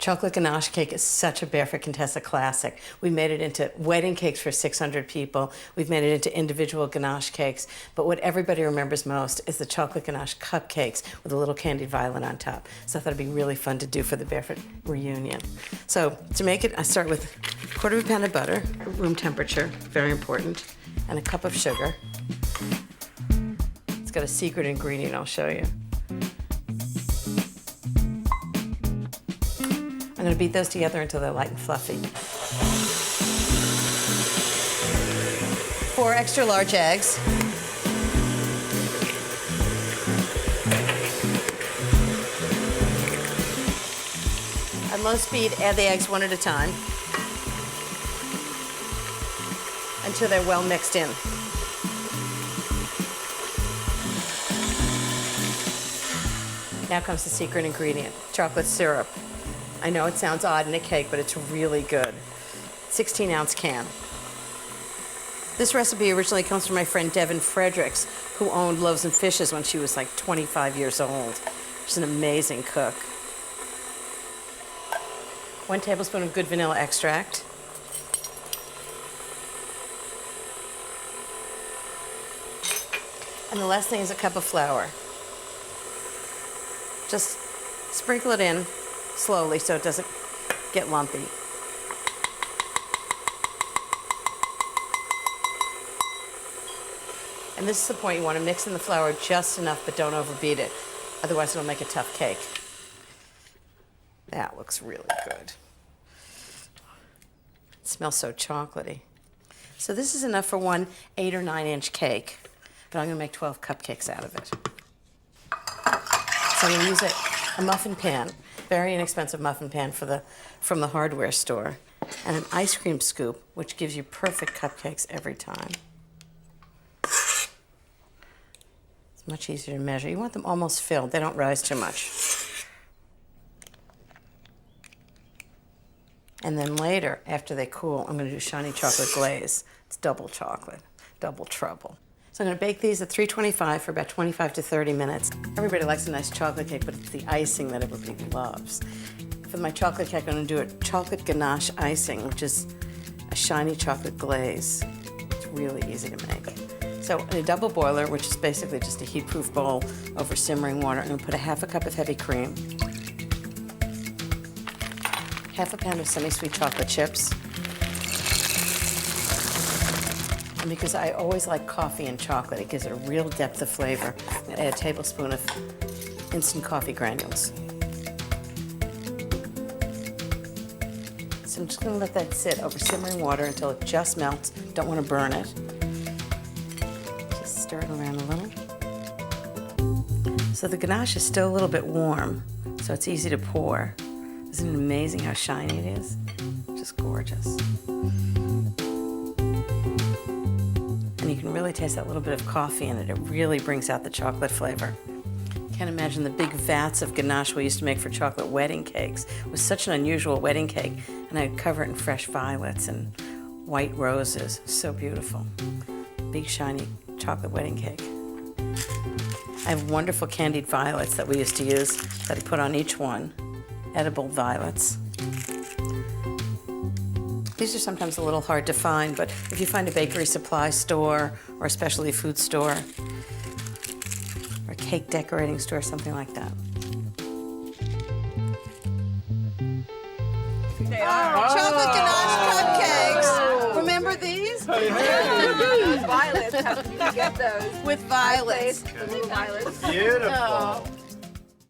Chocolate ganache cake is such a Barefoot Contessa classic. We made it into wedding cakes for 600 people. We've made it into individual ganache cakes. But what everybody remembers most is the chocolate ganache cupcakes with a little candied violet on top. So I thought it'd be really fun to do for the Barefoot reunion. So to make it, I start with a quarter of a pound of butter, room temperature, very important, and a cup of sugar. It's got a secret ingredient I'll show you. I'm going to beat those together until they're light and fluffy. 4 extra large eggs. At low speed, add the eggs one at a time until they're well mixed in. Now comes the secret ingredient, chocolate syrup. I know it sounds odd in a cake, but it's really good. 16-ounce can. This recipe originally comes from my friend Devin Fredericks, who owned Loaves and Fishes when she was like 25 years old. She's an amazing cook. 1 tablespoon of good vanilla extract. And the last thing is a cup of flour. Just sprinkle it in slowly so it doesn't get lumpy. And this is the point, you want to mix in the flour just enough, but don't overbeat it. Otherwise it'll make a tough cake. That looks really good. It smells so chocolatey. So this is enough for one 8 or 9 inch cake, but I'm going to make 12 cupcakes out of it. So I'm going to use a muffin pan, very inexpensive muffin pan from the hardware store, and an ice cream scoop, which gives you perfect cupcakes every time. It's much easier to measure. You want them almost filled. They don't rise too much. And then later, after they cool, I'm going to do shiny chocolate glaze. It's double chocolate, double trouble. So I'm going to bake these at 325 for about 25 to 30 minutes. Everybody likes a nice chocolate cake, but it's the icing that everybody loves. For my chocolate cake, I'm going to do a chocolate ganache icing, which is a shiny chocolate glaze. It's really easy to make. So in a double boiler, which is basically just a heat-proof bowl over simmering water, I'm going to put a half a cup of heavy cream, half a pound of semi-sweet chocolate chips. And because I always like coffee and chocolate, it gives it a real depth of flavor. I'm going to add a tablespoon of instant coffee granules. So I'm just going to let that sit over simmering water until it just melts. Don't want to burn it. Just stir it around a little. So the ganache is still a little bit warm, so it's easy to pour. Isn't it amazing how shiny it is? Just gorgeous. And you can really taste that little bit of coffee in it. It really brings out the chocolate flavor. You can't imagine the big vats of ganache we used to make for chocolate wedding cakes. It was such an unusual wedding cake, and I'd cover it in fresh violets and white roses. So beautiful. Big shiny chocolate wedding cake. I have wonderful candied violets that we used to use that I put on each one. Edible violets. These are sometimes a little hard to find, but if you find a bakery supply store or a specialty food store or a cake decorating store, something like that. They are chocolate ganache cupcakes. Remember these? Those violets, you get those. With violets. Violets. Beautiful. Oh.